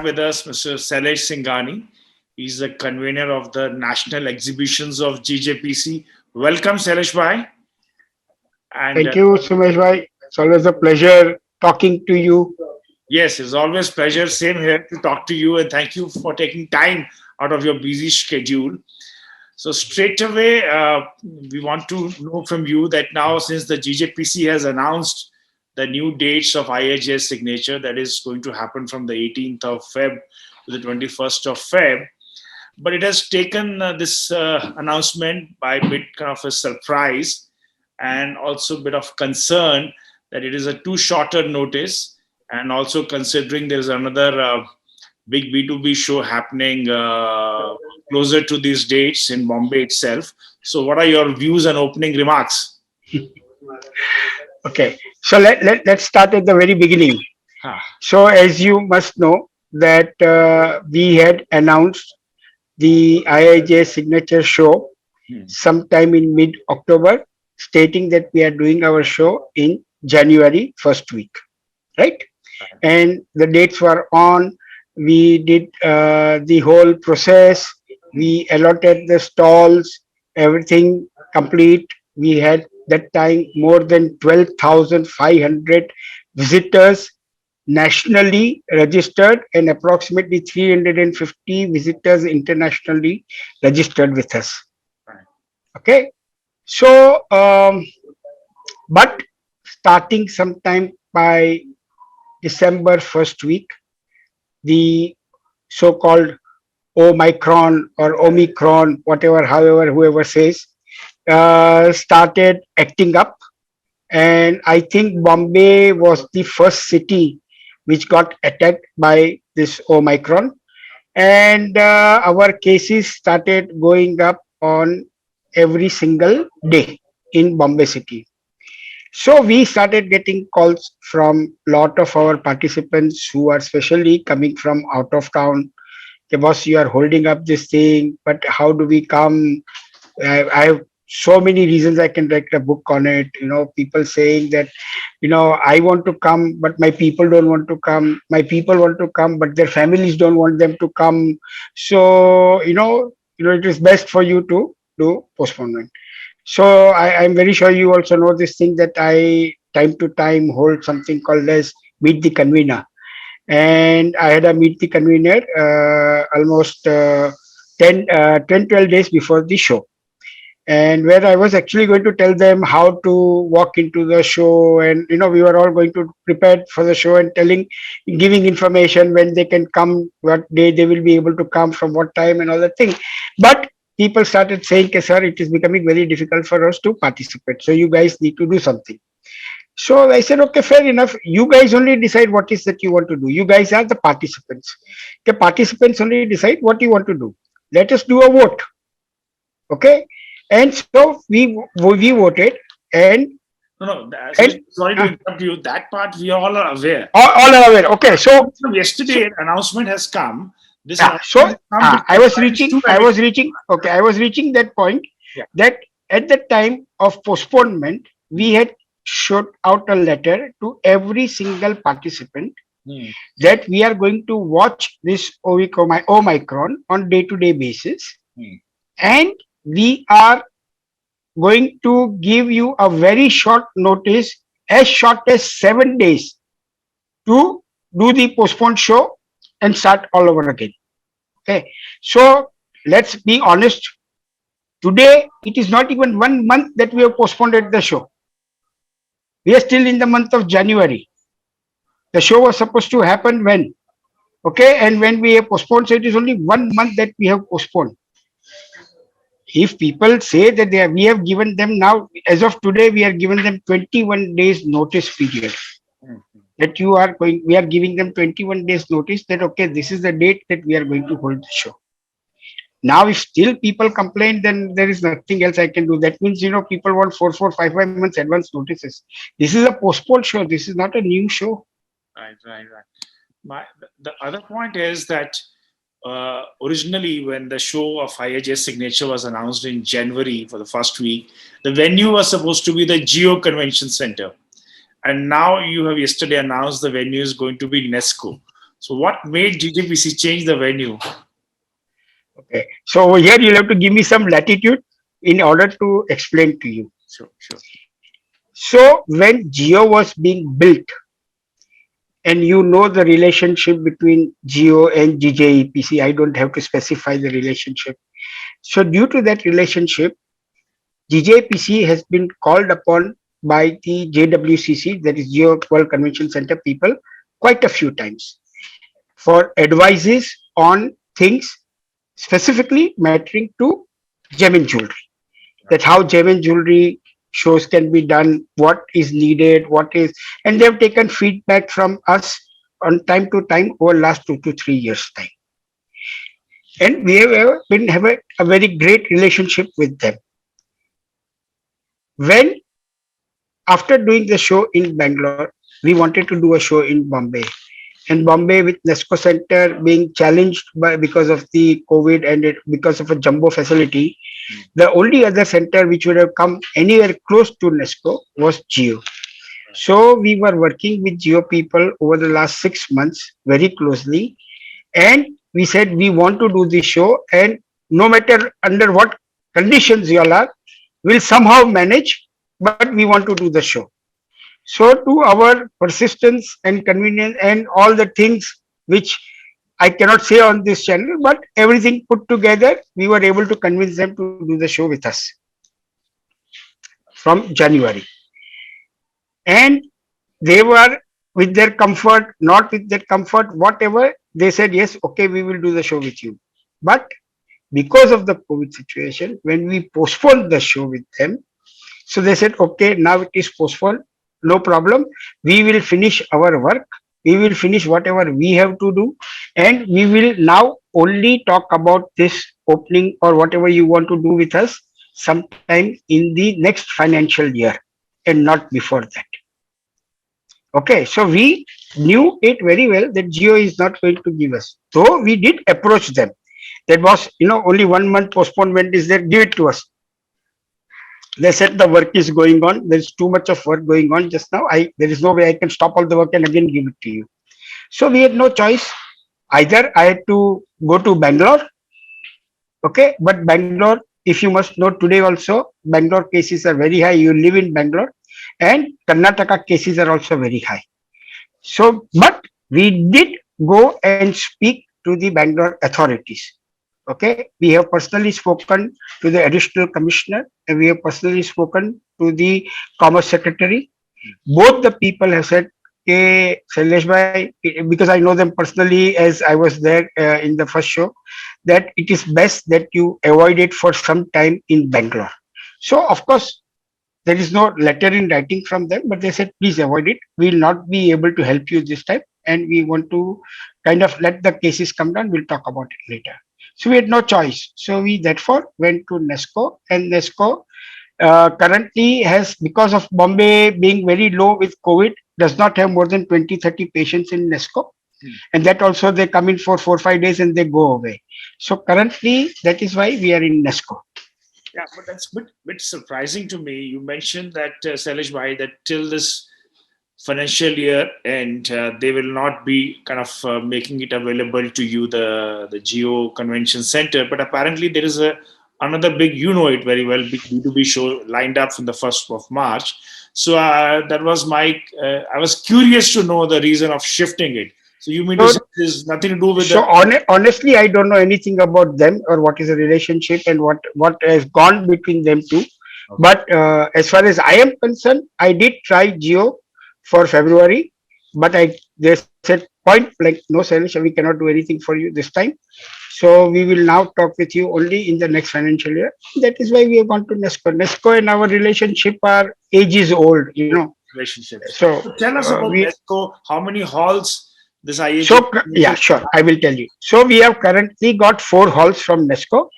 with us Mr. Shailesh Sangani. He's the convener of the national exhibitions of GJEPC. Welcome, Shailesh bhai. And Thank you, Sumesh bhai. It's always a pleasure talking to you. yes, it's always pleasure. Same here to talk to you, and thank you for taking time out of your busy schedule. So straight away, we want to know from you that now, since the GJPC has announced the new dates of IIJS signature, that is going to happen from the 18th of Feb to the 21st of Feb, but it has taken this announcement by a bit kind of a surprise and also a bit of concern that it is a too shorter notice, and also considering there's another big B2B show happening closer to these dates in Bombay itself. So what are your views and opening remarks? Okay, so let's start at the very beginning. Huh. So, as you must know, that we had announced the IIJ signature show sometime in mid-October, stating that we are doing our show in January first week, right? And the dates were on. We did the whole process. We allotted the stalls, everything complete. We had that time more than 12,500 visitors nationally registered and approximately 350 visitors internationally registered with us. Okay, so but starting sometime by December first week, the so-called Omicron or Omicron, whatever, however, whoever says, started acting up. And I think Bombay was the first city which got attacked by this Omicron. And our cases started going up on every single day in Bombay city. So we started getting calls from lot of our participants who are especially coming from out of town. Okay, boss, you are holding up this thing, but how do we come? I have so many reasons. I can write a book on it. People saying that, I want to come, but my people don't want to come. My people want to come, but their families don't want them to come. So, it is best for you to do postponement. So I'm very sure you also know this thing that I time to time hold something called as meet the convener. And I had a meet the convener almost 12 days before the show. And where I was actually going to tell them how to walk into the show, and we were all going to prepare for the show and giving information when they can come, what day they will be able to come, from what time, and all that thing. But people started saying, okay, sir, it is becoming very difficult for us to participate. So you guys need to do something. So I said, okay, fair enough. You guys only decide what is that you want to do. You guys are the participants. The participants only decide what you want to do. Let us do a vote. Okay. And so we voted, and sorry to interrupt you. That part we all are aware. All are aware. Okay. So yesterday an announcement has come. I was reaching that point, that at the time of postponement, we had shot out a letter to every single participant that we are going to watch this Omicron on day-to-day basis, and we are going to give you a very short notice, as short as 7 days, to do the postponed show and start all over again. Okay, so let's be honest. Today, it is not even 1 month that we have postponed the show. We are still in the month of January. The show was supposed to happen when? Okay, and when we have postponed, so it is only 1 month that we have postponed. If people say that we have given them now, as of today, we are giving them 21 days notice period. That we are giving them 21 days notice that, okay, this is the date that we are going to hold the show. Now, if still people complain, then there is nothing else I can do. That means, people want 4, 5 months advance notices. This is a postponed show. This is not a new show. Right. The other point is that originally, when the show of IIJS signature was announced in January for the first week, the venue was supposed to be the Geo Convention Center. And now you have yesterday announced the venue is going to be NESCO. So what made GJPC change the venue? Okay. So over here, you'll have to give me some latitude in order to explain to you. Sure, sure. So when Geo was being built, and you know the relationship between Geo and GJEPC, I don't have to specify the relationship. So due to that relationship, GJPC has been called upon by the JWCC, that is Geo World Convention Center people, quite a few times for advices on things specifically mattering to gem and jewelry. That how gem and jewelry shows can be done, what is needed, what is, and they have taken feedback from us on time to time over last 2 to 3 years time, and we have been have a very great relationship with them. When after doing the show in Bangalore, we wanted to do a show in Bombay. And Bombay, with NESCO Center being challenged by because of the COVID and because of a jumbo facility, the only other center which would have come anywhere close to NESCO was Geo. So we were working with Geo people over the last 6 months very closely, and we said we want to do this show, and no matter under what conditions you all are, we'll somehow manage, but we want to do the show. So to our persistence and convenience and all the things which I cannot say on this channel, but everything put together, we were able to convince them to do the show with us from January. And they were with their comfort, not with their comfort, whatever, they said, yes, okay, we will do the show with you. But because of the COVID situation, when we postponed the show with them, so they said, okay, now it is postponed, no problem. We will finish our work. We will finish whatever we have to do. And we will now only talk about this opening or whatever you want to do with us sometime in the next financial year and not before that. Okay, so we knew it very well that Geo is not going to give us. So we did approach them. That was, only 1 month postponement is there, give it to us. They said the work is going on. There is too much of work going on just now. There is no way I can stop all the work and again give it to you. So we had no choice. Either I had to go to Bangalore. Okay, but Bangalore, if you must know today also, Bangalore cases are very high. You live in Bangalore, and Karnataka cases are also very high. So, but we did go and speak to the Bangalore authorities. Okay, we have personally spoken to the additional commissioner, and we have personally spoken to the commerce secretary. Both the people have said, "Okay, Shailesh bhai," because I know them personally as I was there in the first show, that it is best that you avoid it for some time in Bangalore. So, of course, there is no letter in writing from them, but they said, please avoid it. We will not be able to help you this time, and we want to kind of let the cases come down. We'll talk about it later. So we had no choice. So we therefore went to NESCO, and NESCO currently has, because of Bombay being very low with COVID, does not have more than 20-30 patients in NESCO. And that also they come in for 4-5 days and they go away. So currently, that is why we are in NESCO. Yeah, but that's a bit surprising to me. You mentioned that, Shailesh bhai, that till this financial year and they will not be kind of making it available to you, the Geo Convention Center. But apparently there is another big, you know it very well, big B2B show lined up from the 1st of March. So that was I was curious to know the reason of shifting it. So you mean to say there's nothing to do with honestly, I don't know anything about them or what is the relationship and what has gone between them two. Okay. But as far as I am concerned, I did try Geo for February, but they said point like, no, Shailesh, we cannot do anything for you this time. So we will now talk with you only in the next financial year. That is why we have gone to NESCO. NESCO and our relationship are ages old, relationship. So tell us about NESCO. How many halls this IIJS? So yeah, sure, I will tell you. So we have currently got 4 halls from NESCO.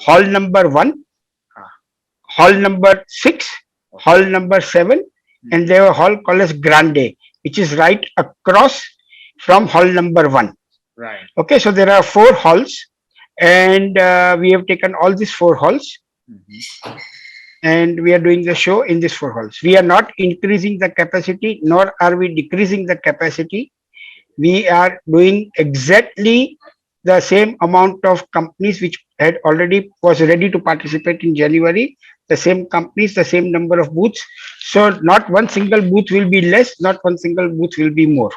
Hall number 1, hall number 6, hall number 7, and they have a hall called as Grande, which is right across from hall number 1. Right. Okay, so there are 4 halls, and we have taken all these 4 halls, and we are doing the show in these 4 halls. We are not increasing the capacity, nor are we decreasing the capacity. we are doing exactly the same amount of companies which had already was ready to participate in January. The same companies, the same number of booths. So not one single booth will be less, not one single booth will be more.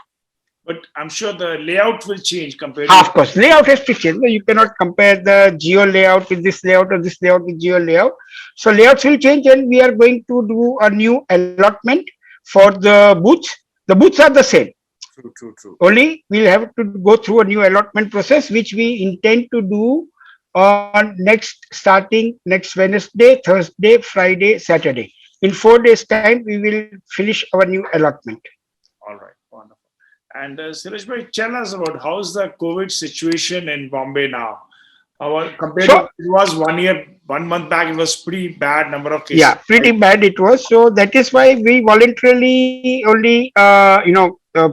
But I'm sure the layout will change compared to. Of course, layout has to change. No, you cannot compare the geo layout with this layout or this layout with geo layout. So layouts will change, and we are going to do a new allotment for the booths. The booths are the same. True, true, true. Only we'll have to go through a new allotment process, which we intend to do on starting next Wednesday, Thursday, Friday, Saturday. In 4 days' time, we will finish our new allotment. All right, wonderful. And Suresh bhai, tell us about how's the COVID situation in Bombay now? Compared to So it was 1 year, 1 month back, it was pretty bad number of cases, yeah, pretty right? bad it was. So that is why we voluntarily only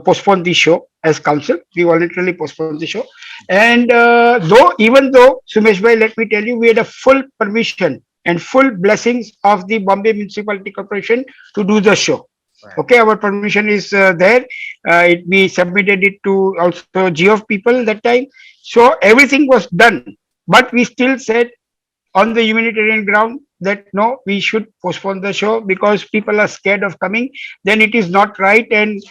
postponed the show as council. We voluntarily postponed the show, and though even though Sumesh bhai, let me tell you, we had a full permission and full blessings of the Bombay Municipality Corporation to do the show. Right. Okay, our permission is there. We submitted it to also Geo people that time. So everything was done, but we still said on the humanitarian ground that no, we should postpone the show because people are scared of coming. Then it is not right, and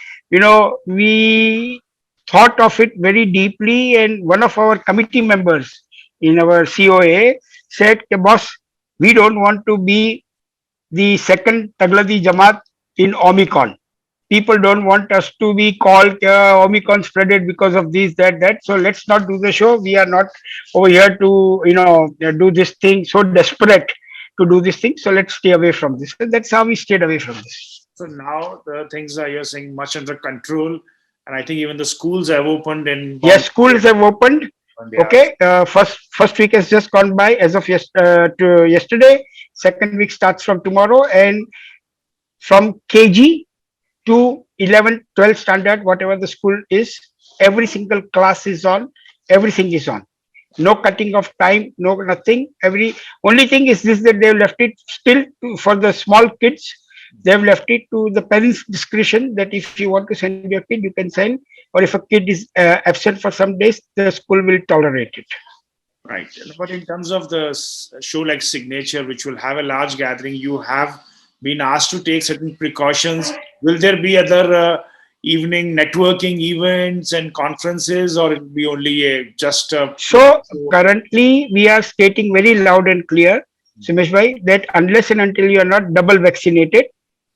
we thought of it very deeply. And one of our committee members in our COA said, "Boss, we don't want to be the second Tagladi Jamaat in Omicron. People don't want us to be called Omicron spreaded because of this, that. So let's not do the show. We are not over here to do this thing so desperate to do this thing. So let's stay away from this." And that's how we stayed away from this. So now the things are, you're saying, much under control, and I think even the schools have opened in Yes, Bombay. schools have opened. And they are Okay, first week has just gone by as of to yesterday. Second week starts from tomorrow, and from KG to 11th, 12th standard, whatever the school is, every single class is on, everything is on. No cutting of time, no nothing. Every only thing is this, that they've left it still for the small kids. They've left it to the parents' discretion that if you want to send your kid, you can send, or if a kid is absent for some days, the school will tolerate it. right. But in terms of the show like Signature, which will have a large gathering, you have been asked to take certain precautions. Will there be other evening networking events and conferences, or it will be only a just a So currently, we are stating very loud and clear, Sumesh bhai, that unless and until you are not double vaccinated,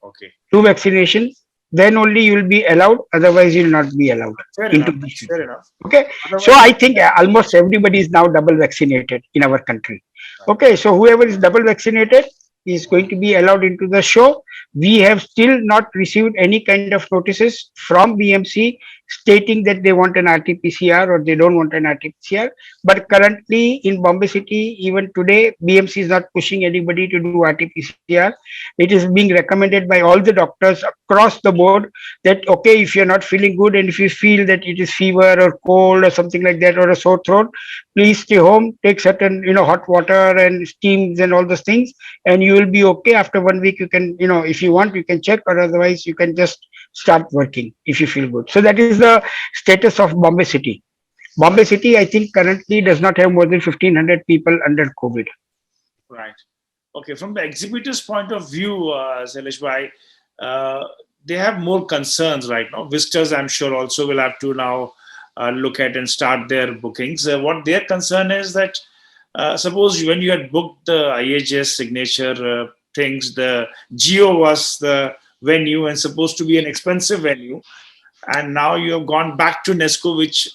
okay? two vaccinations, then only you will be allowed. Otherwise, you will not be allowed Fair into enough. the city. Fair enough. Okay. So Otherwise, I think almost everybody is now double vaccinated in our country. Okay. So whoever is double vaccinated is going to be allowed into the show. We have still not received any kind of notices from BMC stating that they want an RT-PCR or they don't want an RT-PCR. But currently in Bombay City, even today, BMC is not pushing anybody to do RT-PCR. It is being recommended by all the doctors across the board that okay, if you're not feeling good and if you feel that it is fever or cold or something like that or a sore throat, please stay home, take certain hot water and steams and all those things, and you will be okay. After 1 week, you can if you want, you can check, or otherwise you can just start working if you feel good. So that is the status of Bombay City. Bombay City, I think, currently does not have more than 1,500 people under COVID. right. Okay. From the exhibitor's point of view, Sailesh bhai, uh, they have more concerns right now. Visitors, I'm sure, also will have to now look at and start their bookings. What their concern is that suppose when you had booked the IIJS signature things, the Geo was the venue and supposed to be an expensive venue, and now you have gone back to NESCO, which,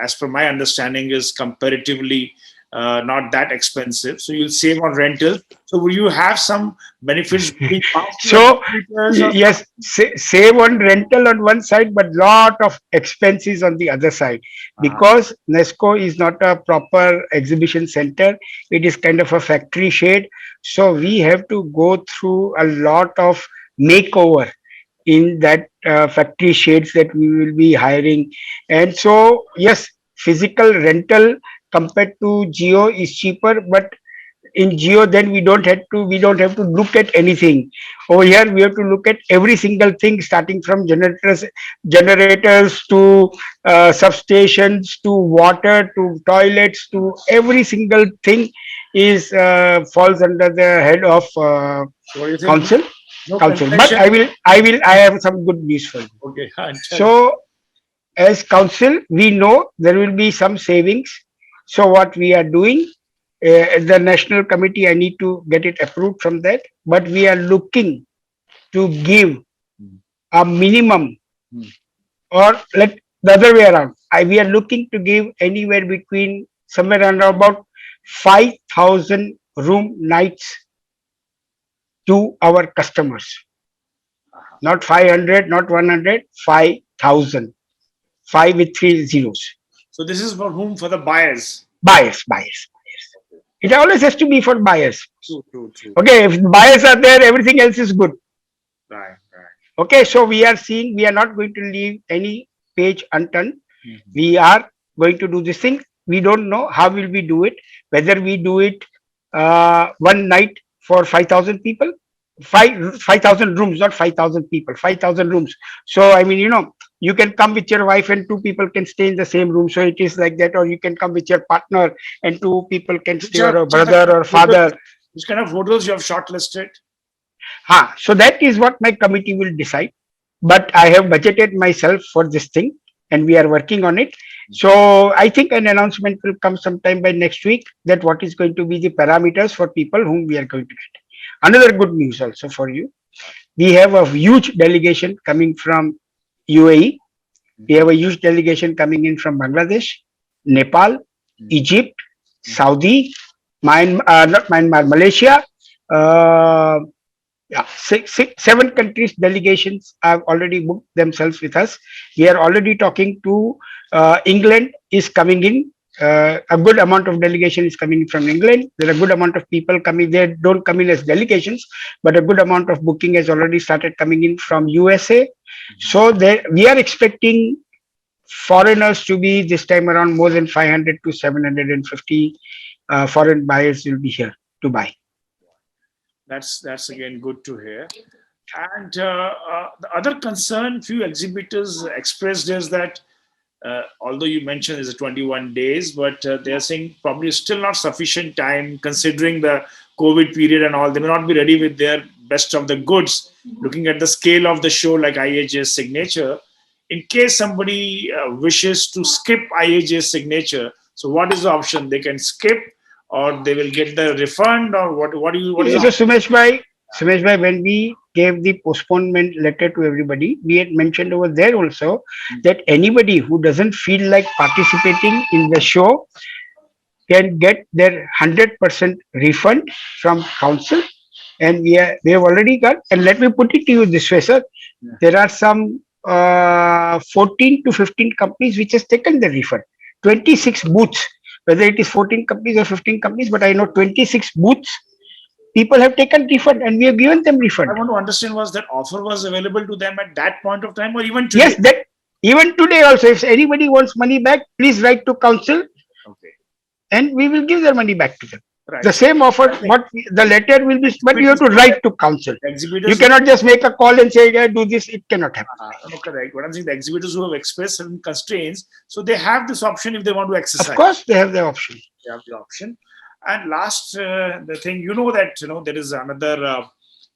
as per my understanding, is comparatively not that expensive. So you'll save on rentals. So will you have some benefits being passed to the So exhibitors? Or yes, save on rental on one side, but lot of expenses on the other side uh, because NESCO is not a proper exhibition center. It is kind of a factory shade. So we have to go through a lot of makeover in that factory shades that we will be hiring. And so yes, physical rental compared to Geo is cheaper, but in Geo, then we don't have to look at anything. Over here, we have to look at every single thing, starting from generators to substations to water to toilets to every single thing is falls under the head of So what do you think? council. No Council. But concession? I have some good news for you. Okay, tell me. So as council, we know there will be some savings. So what we are doing, the national committee, I need to get it approved from that. But we are looking to give Hmm. a minimum, Hmm. or let the other way around. We are looking to give anywhere between somewhere around about 5,000 room nights to our customers. Uh-huh. Not 500, not 100, 5,000. Five with three zeros. So this is for whom? For the buyers. Buyers. It always has to be for buyers. True, true, true. Okay, if buyers are there, everything else is good. Right, right. Okay, so we are not going to leave any page unturned. Mhm. We are going to do this thing. We don't know how will we do it, whether we do it one night for 5,000 people, 5,000 rooms, not 5,000 people, 5,000 rooms. So I mean, you can come with your wife and two people can stay in the same room. So it is like that, or you can come with your partner and two people can Which stay, are or a which kind brother of or hotels, father. which kind of hotels you have shortlisted? So that is what my committee will decide. But I have budgeted myself for this thing and we are working on it. So I think an announcement will come sometime by next week that what is going to be the parameters for people whom we are going to get. Another good news also for you. We have a huge delegation coming from UAE. We have a huge delegation coming in from Bangladesh, Nepal, Egypt, Saudi, not Myanmar, Malaysia. Uh, yeah, seven countries delegations have already booked themselves with us. We are already talking to England is coming in. A good amount of delegation is coming from England. There are a good amount of people coming. They don't come in as delegations, but a good amount of booking has already started coming in from USA. So there, we are expecting foreigners to be this time around more than 500 to 750 foreign buyers will be here to buy. That's again good to hear. And the other concern few exhibitors expressed is that although you mentioned is 21 days, but they are saying probably still not sufficient time considering the COVID period and all. They may not be ready with their best of the goods. Looking at the scale of the show, like IIJS signature, in case somebody wishes to skip IIJS signature, so what is the option? They can skip, or they will get the refund, or what? What is the So option? Sumesh bhai, when we gave the postponement letter to everybody, we had mentioned over there also that anybody who doesn't feel like participating in the show can get their 100% refund from council. And we have already got, and let me put it to you this way, sir. Yeah. There are some 14 to 15 companies which has taken the refund. 26 booths, whether it is 14 companies or 15 companies, but I know 26 booths people have taken refund and we have given them refund. I want to understand, was that offer was available to them at that point of time or even Yes, today? that even today also, if anybody wants money back, please write to council Okay, and we will give their money back to them. The right. same offer, I think what the letter will be, but you have exhibitors to who write to council. You exhibitors who cannot just make a call and say, yeah, do this. It cannot happen. no, correct. What I'm saying, the exhibitors who have expressed certain constraints, so they have this option if they want to Of exercise. course, they have the option. They have the option. And last, the thing, that there is another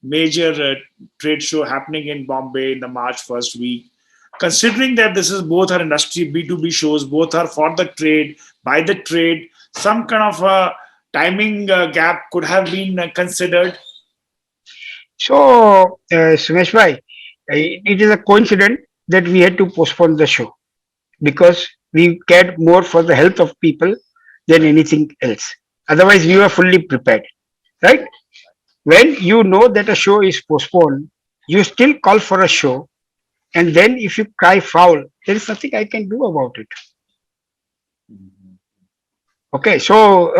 major trade show happening in Bombay in the March first week. Considering that this is both are industry B2B shows, both are for the trade, by the trade, some kind of a timing gap could have been considered. So, Sumesh bhai, it is a coincidence that we had to postpone the show because we cared more for the health of people than anything else. Otherwise, we were fully prepared, right? When you know that a show is postponed, you still call for a show, and then if you cry foul, there is nothing I can do about it. Okay, so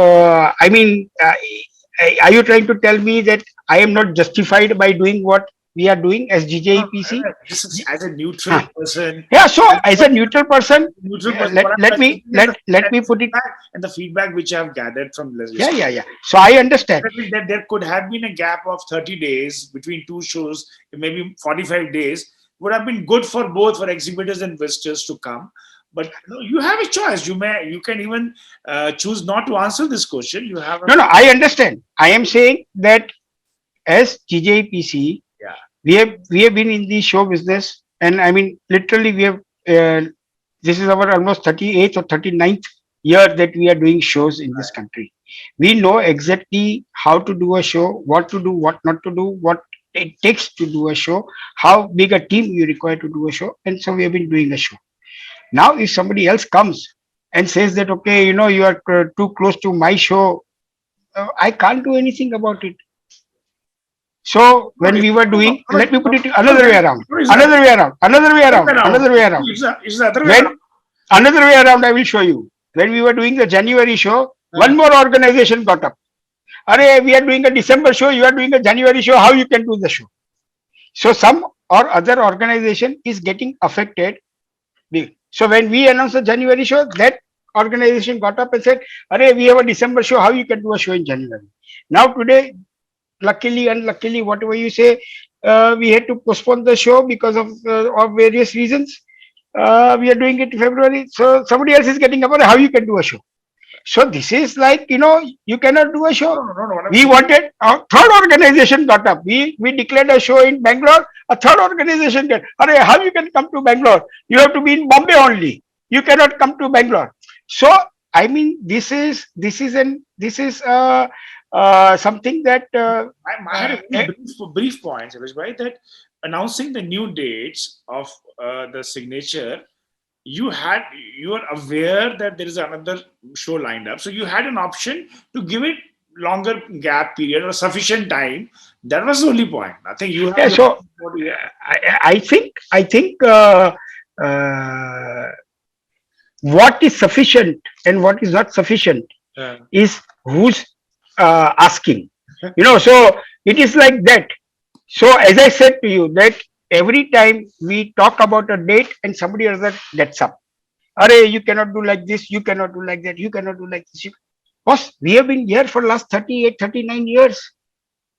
I mean, are you trying to tell me that I am not justified by doing what we are doing as No, GJEPC. this is as a neutral Huh. person. Yeah. So As as a neutral person, neutral person, let what I'm let trying to me say is let me put it. the feedback which I've gathered from Yeah, listeners. yeah, yeah. So I understand. That there could have been a gap of 30 days between two shows, maybe 45 days, would have been good for both for exhibitors and visitors to come. But you have a choice. You can even choose not to answer this question. You have a No, no, I understand. I am saying that as GJPC, yeah. we have been in the show business, and I mean literally we have. This is our almost 38th or 39th year that we are doing shows in this country. We know exactly how to do a show, what to do, what not to do, what it takes to do a show, how big a team you require to do a show, and so we have been doing a show. Now, if somebody else comes and says that, okay, you are too close to my show, I can't do anything about it. So No, when we were doing, let me put it no, another way around, it's the another way around, another way other way around, around. another way around. It's the other way around. When another way around, I will show you. When we were doing the January show, one more organization got up. Are we are doing a December show, you are doing a January show, how you can do the show? So some or other organization is getting affected. So when we announced the January show, that organization got up and said, "Arey, we have a December show. How you can do a show in January?" Now today, luckily, unluckily, whatever you say, we had to postpone the show because of various reasons. We are doing it in February, so somebody else is getting up. How you can do a show? So this is like, you cannot do a show. No. What I'm We saying, wanted a third organization got up. We declared a show in Bangalore. A third organization get. Arey, how you can come to Bangalore? You have to be in Bombay only. You cannot come to Bangalore. So I mean, this is something that I had a eh, very brief point, Shailesh bhai, that announcing the new dates of the signature, you are aware that there is another show lined up, so you had an option to give it longer gap period or sufficient time. That was the only point. I think you yeah. have So yeah. I think what is sufficient and what is not sufficient Uh, is who's asking. So it is like that. So as I said to you that every time we talk about a date and somebody other gets up. Arey, you cannot do like this, you cannot do like that, you cannot do like this. Boss, we have been here for last 38, 39 years.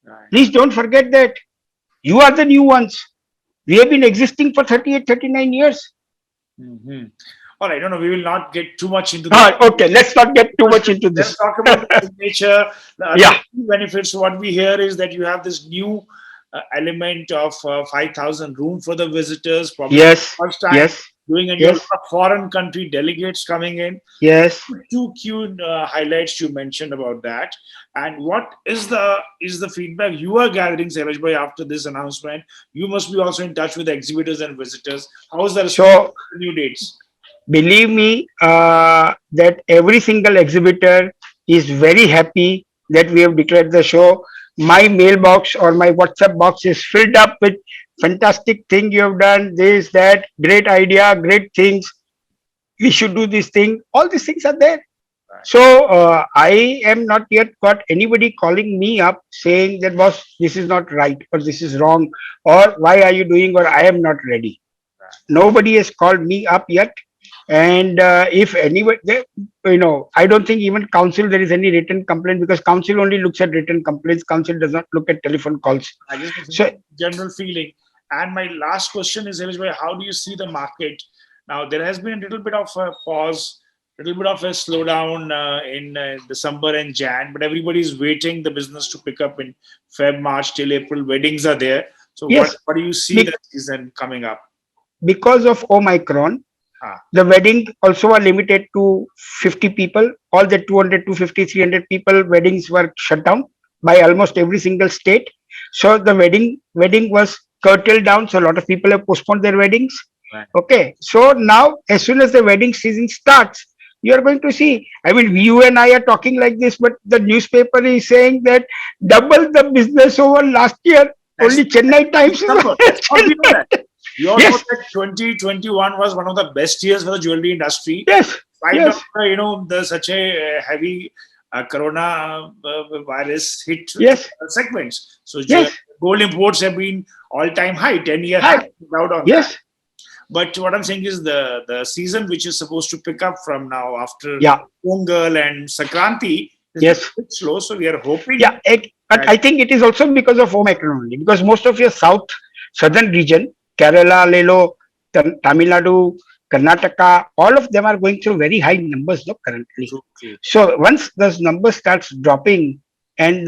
right. Please don't forget that. You are the new ones. We have been existing for 38, 39 years. Mhm. All right, no, we will not get too much into this. Okay, let's not get too much into Let's this. talk about the signature. The other Yeah, benefits. What we hear is that you have this new element of 5,000 room for the visitors. Probably yes, first time yes, doing, and you have a yes, lot of foreign country delegates coming in. yes. Two key highlights you mentioned about that. And what is the feedback you are gathering, Saraj bhai, after this announcement? You must be also in touch with the exhibitors and visitors. How is the response So to the new dates? believe me, that every single exhibitor is very happy that we have declared the show. My mailbox or my WhatsApp box is filled up with fantastic thing you have done, this, that, great idea, great things. We should do this thing. All these things are there. So I am not yet got anybody calling me up saying that boss, this is not right or this is wrong or why are you doing or I am not ready. Nobody has called me up yet. And if anybody, I don't think even council there is any written complaint because council only looks at written complaints. Council does not look at telephone calls. I just was So general feeling. And my last question is, Harish bhai, how do you see the market? Now, there has been a little bit of a pause, a little bit of a slowdown in December and Jan, but everybody is waiting the business to pick up in Feb, March till April. Weddings are there. So, yes, what do you see be- the season coming up? because of Omicron, Ah, the wedding also are limited to 50 people. All the 200, 250, 300 people weddings were shut down by almost every single state. So the wedding was curtailed down. So a lot of people have postponed their weddings. right. Okay. So now as soon as the wedding season starts, you are going to see. I mean, you and I are talking like this, but the newspaper is saying that double the business over last year. That's Only Chennai Times is December. Of course, we know that. We all know yes, that 2021 was one of the best years for the jewelry industry. yes, Spite of yes, the such a heavy corona virus hit yes, segments. So yes. gold imports have been all-time high, 10-year high, Hi. without on that. Yes. But what I'm saying is the season which is supposed to pick up from now after Yeah. Pongal and Sankranti is Yes. a bit slow. So we are hoping Yeah. But that I think it is also because of Omicron only. Because most of your southern region, Kerala, Lelo, Tamil Nadu, Karnataka, all of them are going through very high numbers no, currently. true, true. So once those numbers starts dropping and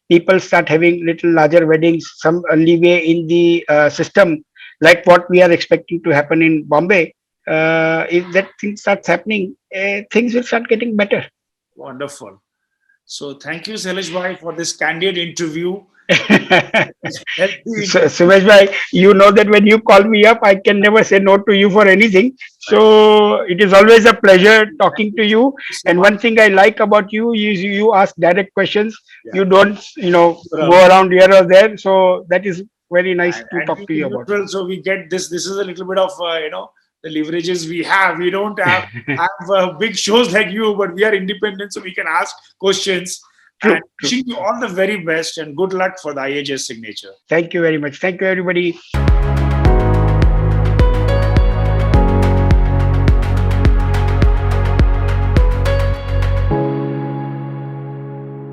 people start having little larger weddings, some leeway in the system, like what we are expecting to happen in Bombay, if that thing starts happening, things will start getting better. Wonderful. So thank you, Shailesh Bhai, for this candid interview. Healthy interview. Sumesh bhai, you know that when you call me up, I can never say no to you for anything. Thank So it is always a pleasure thank talking you to you. so And much. one thing I like about you is you ask direct questions. Yeah. You don't, go around here or there. So that is very nice to And talk being to you about. neutral, so we get this. This is a little bit of the leverages we have. We don't have big shows like you, but we are independent, so we can ask questions. And True, true. wishing you all the very best and good luck for the IIJS signature. Thank you very much. Thank you, everybody.